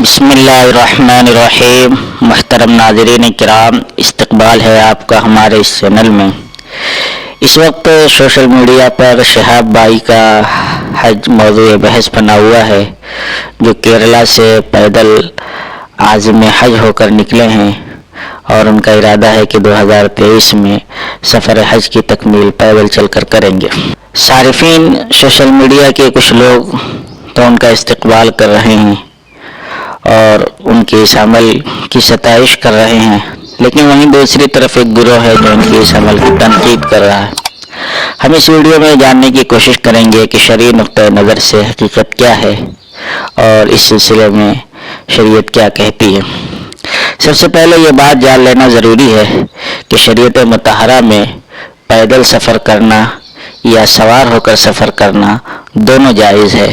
بسم اللہ الرحمن الرحیم۔ محترم ناظرین کرام، استقبال ہے آپ کا ہمارے اس چینل میں۔ اس وقت سوشل میڈیا پر شہاب بھائی کا حج موضوع بحث بنا ہوا ہے، جو کیرلا سے پیدل عازم حج ہو کر نکلے ہیں اور ان کا ارادہ ہے کہ 2023 میں سفر حج کی تکمیل پیدل چل کر کریں گے۔ صارفین سوشل میڈیا کے کچھ لوگ تو ان کا استقبال کر رہے ہیں اور ان کے اس عمل کی ستائش کر رہے ہیں، لیکن وہیں دوسری طرف ایک گروہ ہے جو ان کے اس عمل کی تنقید کر رہا ہے۔ ہم اس ویڈیو میں جاننے کی کوشش کریں گے کہ شرعی نقطہ نظر سے حقیقت کیا ہے اور اس سلسلے میں شریعت کیا کہتی ہے۔ سب سے پہلے یہ بات جان لینا ضروری ہے کہ شریعت مطہرہ میں پیدل سفر کرنا یا سوار ہو کر سفر کرنا دونوں جائز ہے،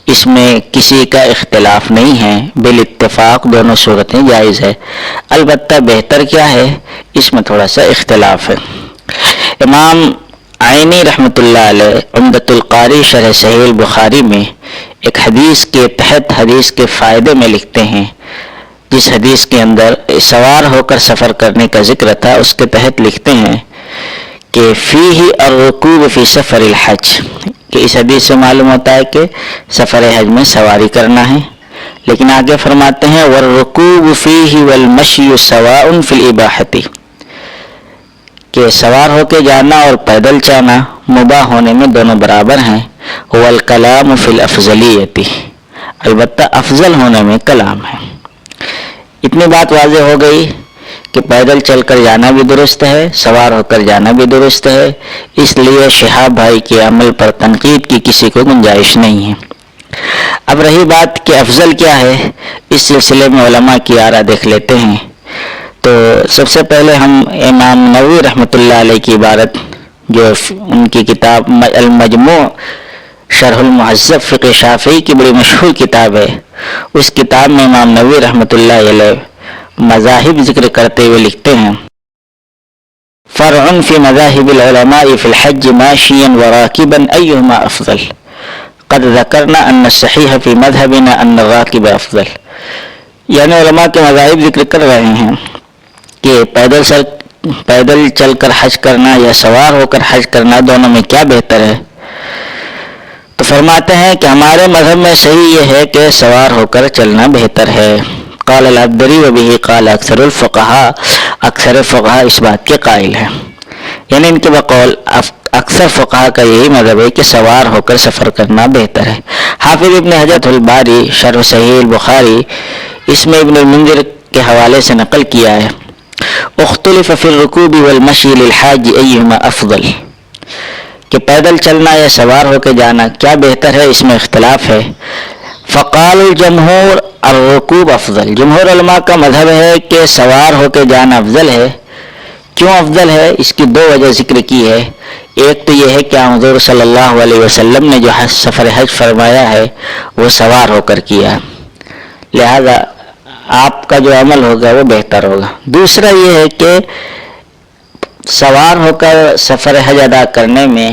اس میں کسی کا اختلاف نہیں ہے، بالاتفاق دونوں صورتیں جائز ہے۔ البتہ بہتر کیا ہے، اس میں تھوڑا سا اختلاف ہے۔ امام عینی رحمۃ اللہ علیہ عمدۃ القاری شرح صحیح البخاری میں ایک حدیث کے تحت حدیث کے فائدے میں لکھتے ہیں، جس حدیث کے اندر سوار ہو کر سفر کرنے کا ذکر تھا، اس کے تحت لکھتے ہیں کہ فیہ الرکوب فی سفر الحج، کہ اس حدیث سے معلوم ہوتا ہے کہ سفر حج میں سواری کرنا ہے، لیکن آگے فرماتے ہیں والرکوب فیہ والمشی سواء فی الاباحۃ، کہ سوار ہو کے جانا اور پیدل چلنا مباح ہونے میں دونوں برابر ہیں، والکلام فی الافضلیۃ، البتہ افضل ہونے میں کلام ہے۔ اتنی بات واضح ہو گئی کہ پیدل چل کر جانا بھی درست ہے، سوار ہو کر جانا بھی درست ہے، اس لیے شہاب بھائی کے عمل پر تنقید کی کسی کو گنجائش نہیں ہے۔ اب رہی بات کہ افضل کیا ہے، اس سلسلے میں علماء کی آراء دیکھ لیتے ہیں۔ تو سب سے پہلے ہم امام نووی رحمۃ اللہ علیہ کی عبارت، جو ان کی کتاب المجموع شرح المہذب فقہ شافعی کی بڑی مشہور کتاب ہے، اس کتاب میں امام نووی رحمۃ اللہ علیہ مذاہب ذکر کرتے ہوئے لکھتے ہیں فرع فی مذاہب العلماء فی الحج ماشیا وراکبا ایہما افضل، قد ذکرنا ان الصحیح فی مذہبنا ان الراکب افضل، یعنی علماء کے مذاہب ذکر کر رہے ہیں کہ پیدل چل کر حج کرنا یا سوار ہو کر حج کرنا دونوں میں کیا بہتر ہے۔ تو فرماتے ہیں کہ ہمارے مذہب میں صحیح یہ ہے کہ سوار ہو کر چلنا بہتر ہے۔ قال العبدری وبه قال اکثر الفقہاء، اکثر فقہا اس بات کے قائل ہیں، یعنی ان کے بقول اکثر فقہا کا یہی مذہب ہے کہ سوار ہو کر سفر کرنا بہتر ہے۔ حافظ ابن حجر الباری شرح صحیح البخاری، اس میں ابن المنذر کے حوالے سے نقل کیا ہے اختلف فی الرکوب والمشی للحاج ایہما افضل، کہ پیدل چلنا یا سوار ہو کے جانا کیا بہتر ہے، اس میں اختلاف ہے۔ فقال الجمہور الرکوب افضل، جمہور علماء کا مذہب ہے کہ سوار ہو کے جانا افضل ہے۔ کیوں افضل ہے، اس کی دو وجہ ذکر کی ہے۔ ایک تو یہ ہے کہ حضور صلی اللہ علیہ وسلم نے جو سفر حج فرمایا ہے وہ سوار ہو کر کیا، لہذا آپ کا جو عمل ہوگا وہ بہتر ہوگا۔ دوسرا یہ ہے کہ سوار ہو کر سفر حج ادا کرنے میں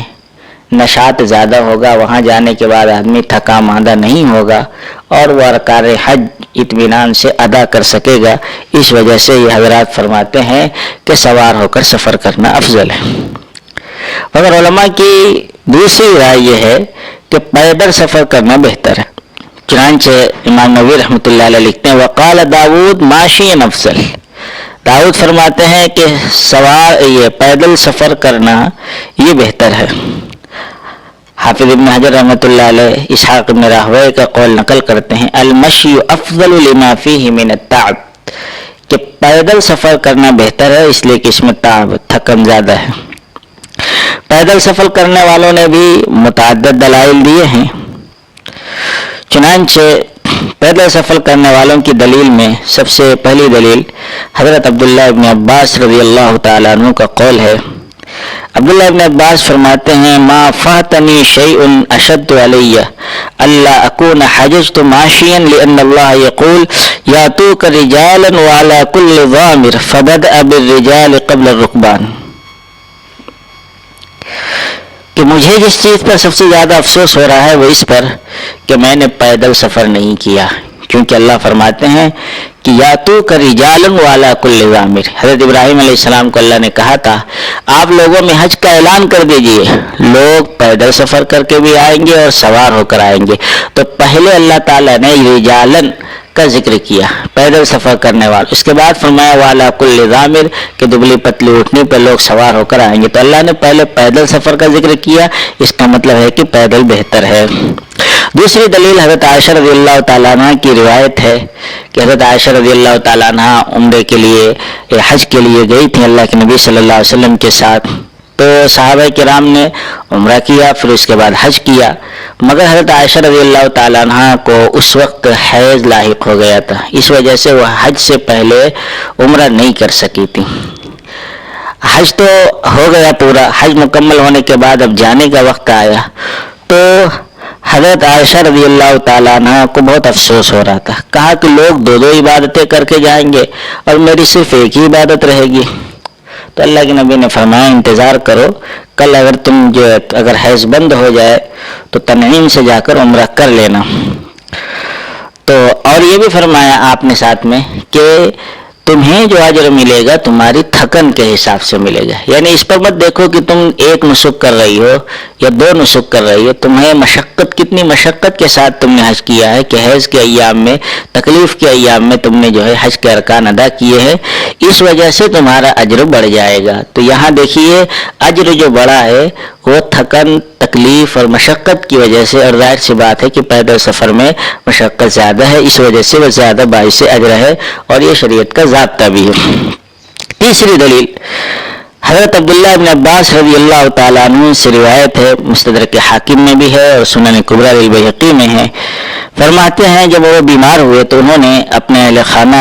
نشاط زیادہ ہوگا، وہاں جانے کے بعد آدمی تھکا ماندہ نہیں ہوگا اور وہ ارکان حج اطمینان سے ادا کر سکے گا، اس وجہ سے یہ حضرات فرماتے ہیں کہ سوار ہو کر سفر کرنا افضل ہے۔ مگر علماء کی دوسری رائے یہ ہے کہ پیدل سفر کرنا بہتر ہے۔ چنانچہ امام نووی رحمۃ اللہ علیہ لکھتے ہیں وقال داود ماشی افضل، داؤد فرماتے ہیں کہ یہ پیدل سفر کرنا یہ بہتر ہے۔ حافظ ابن حجر رحمۃ اللہ علیہ اسحاق بن راہویہ کا قول نقل کرتے ہیں المشی افضل لما فیہ من التعب، کہ پیدل سفر کرنا بہتر ہے اس لیے کہ اس میں تعب، تھکن زیادہ ہے۔ پیدل سفر کرنے والوں نے بھی متعدد دلائل دیے ہیں، چنانچہ پیدل سفر کرنے والوں کی دلیل میں سب سے پہلی دلیل حضرت عبداللہ ابن عباس رضی اللہ تعالیٰ عنہ کا قول ہے۔ عبداللہ ابن عباس فرماتے ہیں ما فاتنی شیء اشد علی الا اکون حججت ماشیا لان اللہ یقول یاتوک رجالا وعلی کل ضامر فبدأ بالرجال قبل الرکبان، کہ مجھے جس چیز پر سب سے زیادہ افسوس ہو رہا ہے وہ اس پر کہ میں نے پیدل سفر نہیں کیا، کیونکہ اللہ فرماتے ہیں کہ یاتو کا رجالن والا کل ضامر. حضرت ابراہیم علیہ السلام کو اللہ نے کہا تھا آپ لوگوں میں حج کا اعلان کر دیجئے, لوگ پیدل سفر کر کے بھی آئیں گے اور سوار ہو کر آئیں گے. تو پہلے اللہ تعالیٰ نے رجالن کا ذکر کیا, پیدل سفر کرنے والے, اس کے بعد فرمایا والا کل ضامر کہ دبلی پتلی اٹھنی پہ لوگ سوار ہو کر آئیں گے. تو اللہ نے پہلے پیدل سفر کا ذکر کیا, اس کا مطلب ہے کہ پیدل بہتر ہے. دوسری دلیل حضرت عائشہ رضی اللہ تعالیٰ عنہ کی روایت ہے کہ حضرت عائشہ رضی اللہ تعالیٰ عنہ عمرے کے لیے حج کے لیے گئی تھی اللہ کے نبی صلی اللہ علیہ وسلم کے ساتھ. تو صحابہ کرام نے عمرہ کیا, پھر اس کے بعد حج کیا, مگر حضرت عائشہ رضی اللہ تعالیٰ عنہ کو اس وقت حیض لاحق ہو گیا تھا, اس وجہ سے وہ حج سے پہلے عمرہ نہیں کر سکی تھی. حج تو ہو گیا پورا, حج مکمل ہونے کے بعد اب جانے کا وقت آیا تو حضرت عائشہ رضی اللہ تعالیٰ عنہ کو بہت افسوس ہو رہا تھا. کہا کہ لوگ دو عبادتیں کر کے جائیں گے اور میری صرف ایک ہی عبادت رہے گی. تو اللہ کے نبی نے فرمایا انتظار کرو, کل اگر حیض بند ہو جائے تو تنعیم سے جا کر عمرہ کر لینا. تو اور یہ بھی فرمایا آپ نے ساتھ میں کہ تمہیں جو اجر ملے گا تمہاری تھکن کے حساب سے ملے گا. یعنی اس پر مت دیکھو کہ تم ایک نسک کر رہی ہو یا دو نسک کر رہی ہو, تمہیں مشقت, کتنی مشقت کے ساتھ تم نے حج کیا ہے کہ حیض کے ایام میں, تکلیف کے ایام میں تم نے جو ہے حج کے ارکان ادا کیے ہیں, اس وجہ سے تمہارا اجر بڑھ جائے گا. تو یہاں دیکھیے اجر جو بڑا ہے وہ تھکن, تکلیف اور مشقت کی وجہ سے, اور ظاہر سی بات ہے کہ پیدل سفر میں مشقت زیادہ ہے, اس وجہ سے وہ زیادہ باعث اجر ہے اور یہ شریعت کا ضابطہ بھی ہے. تیسری دلیل حضرت عبداللہ بن عباس رضی اللہ تعالیٰ عنہ سے روایت ہے, مستدرک حاکم میں بھی ہے اور سنن کبریٰ للبیہقی میں ہے. فرماتے ہیں جب وہ بیمار ہوئے تو انہوں نے اپنے اہل خانہ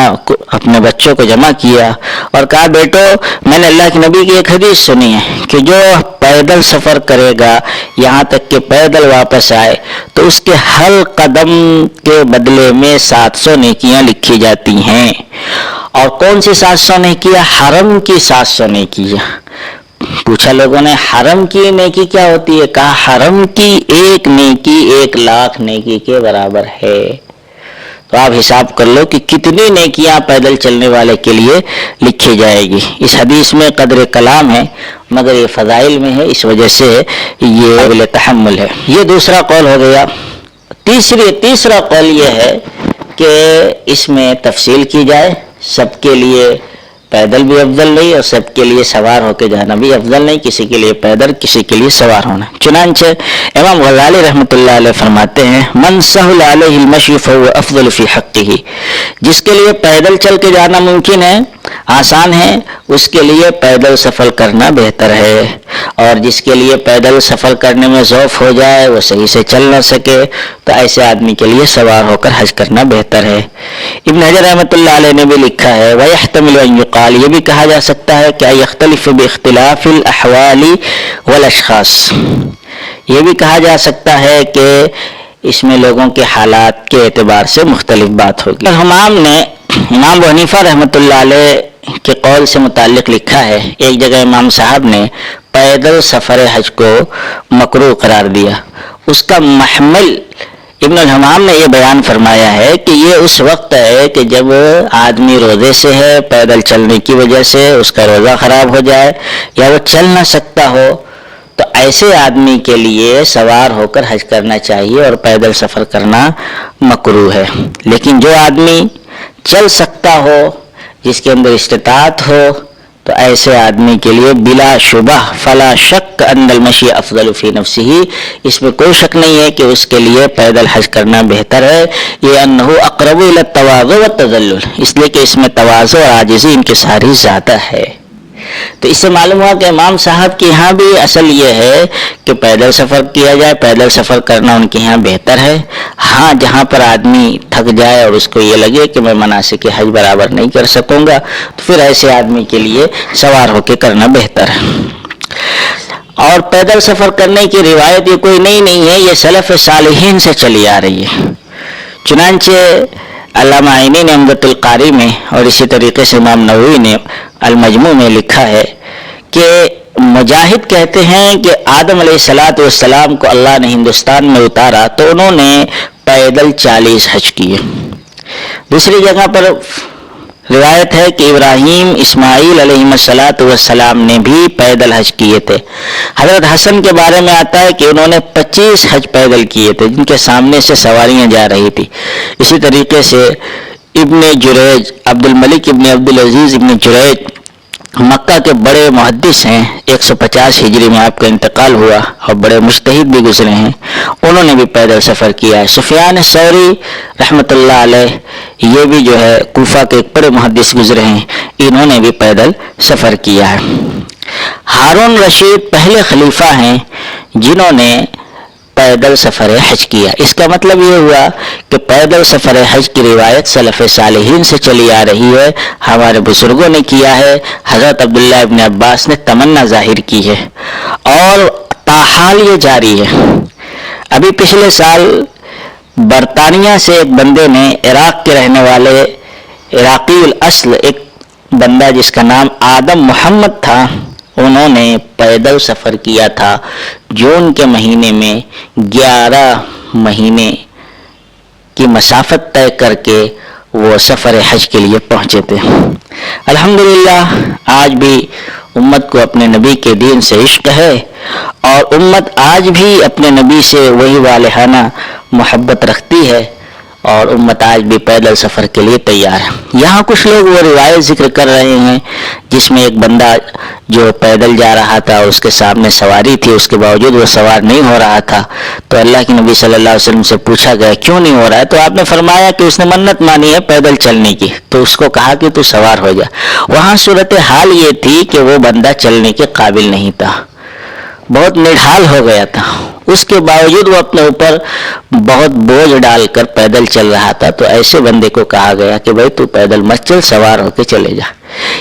اپنے بچوں کو جمع کیا اور کہا بیٹو میں نے اللہ کے نبی کی ایک حدیث سنی ہے کہ جو پیدل سفر کرے گا یہاں تک کہ پیدل واپس آئے تو اس کے ہر قدم کے بدلے میں 700 نیکیاں لکھی جاتی ہیں. اور کون سی 700 نیکیاں؟ حرم کی 700 نیکیاں. پوچھا لوگوں نے حرم کی نیکی کیا ہوتی ہے؟ کہا حرم کی ایک نیکی 1,00,000 نیکی کے برابر ہے. تو آپ حساب کر لو کہ کتنی نیکیاں پیدل چلنے والے کے لیے لکھی جائے گی. اس حدیث میں قدر کلام ہے مگر یہ فضائل میں ہے, اس وجہ سے یہ قابل تحمل ہے. یہ دوسرا قول ہو گیا. تیسرا قول یہ ہے کہ اس میں تفصیل کی جائے, سب کے لیے پیدل بھی افضل نہیں اور سب کے لیے سوار ہو کے جانا بھی افضل نہیں, کسی کے لیے پیدل کسی کے لیے سوار ہونا. چنانچہ امام غزالی رحمۃ اللہ علیہ فرماتے ہیں من سہل علیہ المشی فہو افضل فی حقہ, جس کے لیے پیدل چل کے جانا ممکن ہے, آسان ہے, اس کے لیے پیدل سفر کرنا بہتر ہے. اور جس کے لیے پیدل سفر کرنے میں ضعف ہو جائے, وہ صحیح سے چل نہ سکے, تو ایسے آدمی کے لیے سوار ہو کر حج کرنا بہتر ہے. ابن حجر رحمۃ اللہ علیہ نے بھی لکھا ہے وَيَحْتَمِلُ أَن يُقَالَ, یہ بھی کہا جا سکتا ہے کہ يَخْتَلِفُ بِاخْتِلَافِ الْأَحْوَالِ وَالْأَشْخَاصِ, یہ بھی کہا جا سکتا ہے کہ اس میں لوگوں کے حالات کے اعتبار سے مختلف بات ہوگی. امام ابو حنیفہ رحمۃ اللہ علیہ کے قول سے متعلق لکھا ہے, ایک جگہ امام صاحب نے پیدل سفر حج کو مکروہ قرار دیا. اس کا محمل ابن الحمام نے یہ بیان فرمایا ہے کہ یہ اس وقت ہے کہ جب آدمی روزے سے ہے, پیدل چلنے کی وجہ سے اس کا روزہ خراب ہو جائے یا وہ چل نہ سکتا ہو, تو ایسے آدمی کے لیے سوار ہو کر حج کرنا چاہیے اور پیدل سفر کرنا مکروہ ہے. لیکن جو آدمی چل سکتا ہو, جس کے اندر استطاعت ہو, تو ایسے آدمی کے لیے بلا شبہ فلا شک ان المشی افضل فی نفسہ, اس میں کوئی شک نہیں ہے کہ اس کے لیے پیدل حج کرنا بہتر ہے. یہ انہ اقرب الی التواضع والتذلل, اس لیے کہ اس میں تواضع اور عاجزی ان کی ساری زیادہ ہے. تو اس سے معلوم ہوا کہ امام صاحب کے یہاں بھی اصل یہ ہے کہ پیدل سفر کیا جائے, پیدل سفر کرنا ان کے یہاں بہتر ہے. ہاں جہاں پر آدمی تھک جائے اور اس کو یہ لگے کہ میں مناسک حج برابر نہیں کر سکوں گا, تو پھر ایسے آدمی کے لیے سوار ہو کے کرنا بہتر ہے. اور پیدل سفر کرنے کی روایت یہ کوئی نئی نہیں ہے, یہ سلف صالحین سے چلی آ رہی ہے. چنانچہ علامہ عینی نے عمدۃ القاری میں اور اسی طریقے سے امام نووی نے المجموع میں لکھا ہے کہ مجاہد کہتے ہیں کہ آدم علیہ السلام کو اللہ نے ہندوستان میں اتارا تو انہوں نے پیدل 40 حج کیے. دوسری جگہ پر روایت ہے کہ ابراہیم اسماعیل علیہ السلام نے بھی پیدل حج کیے تھے. حضرت حسن کے بارے میں آتا ہے کہ انہوں نے 25 حج پیدل کیے تھے جن کے سامنے سے سواریاں جا رہی تھی. اسی طریقے سے ابن جریج عبد الملک ابن عبد العزیز ابن جریج مکہ کے بڑے محدث ہیں. 150 ہجری میں آپ کا انتقال ہوا اور بڑے مجتہد بھی گزرے ہیں. انہوں نے بھی پیدل سفر کیا ہے. سفیان ثوری رحمۃ اللہ علیہ یہ بھی جو ہے کوفہ کے ایک بڑے محدث گزرے ہیں. انہوں نے بھی پیدل سفر کیا ہے. ہارون رشید پہلے خلیفہ ہیں جنہوں نے پیدل سفر حج کیا. اس کا مطلب یہ ہوا کہ پیدل سفر حج کی روایت سلف صالحین سے چلی آ رہی ہے. ہمارے بزرگوں نے کیا ہے. حضرت عبداللہ ابن عباس نے تمنا ظاہر کی ہے اور تاحال یہ جاری ہے. ابھی پچھلے سال برطانیہ سے ایک بندے نے عراق کے رہنے والے عراقی الاصل ایک بندہ جس کا نام آدم محمد تھا انہوں نے پیدل سفر کیا تھا. جون کے مہینے میں 11 مہینے کی مسافت طے کر کے وہ سفر حج کے لیے پہنچے تھے. الحمدللہ آج بھی امت کو اپنے نبی کے دین سے عشق ہے اور امت آج بھی اپنے نبی سے وہی والہانہ محبت رکھتی ہے اور امت آج بھی پیدل سفر کے لیے تیار ہے. یہاں کچھ لوگ وہ روایت ذکر کر رہے ہیں جس میں ایک بندہ جو پیدل جا رہا تھا اس کے سامنے سواری تھی, اس کے باوجود وہ سوار نہیں ہو رہا تھا. تو اللہ کے نبی صلی اللہ علیہ وسلم سے پوچھا گیا کیوں نہیں ہو رہا ہے؟ تو آپ نے فرمایا کہ اس نے منت مانی ہے پیدل چلنے کی. تو اس کو کہا کہ تو سوار ہو جا. وہاں صورتحال یہ تھی کہ وہ بندہ چلنے کے قابل نہیں تھا, بہت نڈھال ہو گیا تھا. اس کے باوجود وہ اپنے اوپر بہت بوجھ ڈال کر پیدل چل رہا تھا. تو ایسے بندے کو کہا گیا کہ بھائی تو پیدل مت چل, سوار ہو کے چلے جا.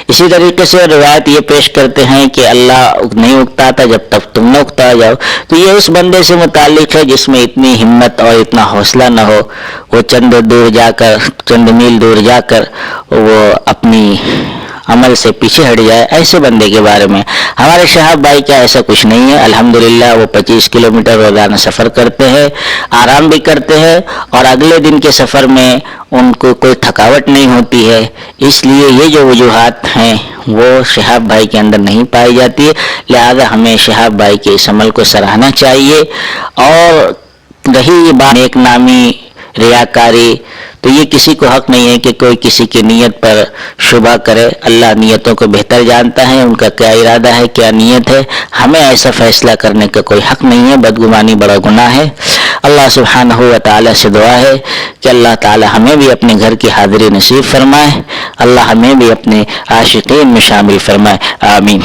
اسی طریقے سے روایت یہ پیش کرتے ہیں کہ اللہ نہیں اگتا تھا جب تک تم نہ اگتا جاؤ. تو یہ اس بندے سے متعلق ہے جس میں اتنی ہمت اور اتنا حوصلہ نہ ہو, وہ چند میل دور جا کر وہ اپنی عمل سے پیچھے ہٹ جائے. ایسے بندے کے بارے میں ہمارے شہاب بھائی کا ایسا کچھ نہیں ہے. الحمدللہ وہ 25 کلومیٹر روزانہ سفر کرتے ہیں, آرام بھی کرتے ہیں اور اگلے دن کے سفر میں ان کو کوئی تھکاوٹ نہیں ہوتی ہے. اس لیے یہ جو وجوہات ہیں وہ شہاب بھائی کے اندر نہیں پائی جاتی ہے. لہذا ہمیں شہاب بھائی کے اس عمل کو سراہنا چاہیے. اور رہی یہ بات نیک نامی ریاکاری, تو یہ کسی کو حق نہیں ہے کہ کوئی کسی کی نیت پر شبہ کرے. اللہ نیتوں کو بہتر جانتا ہے, ان کا کیا ارادہ ہے کیا نیت ہے. ہمیں ایسا فیصلہ کرنے کا کوئی حق نہیں ہے. بدگمانی بڑا گناہ ہے. اللہ سبحانہ و تعالی سے دعا ہے کہ اللہ تعالی ہمیں بھی اپنے گھر کی حاضری نصیب فرمائے. اللہ ہمیں بھی اپنے عاشقین میں شامل فرمائے. آمین.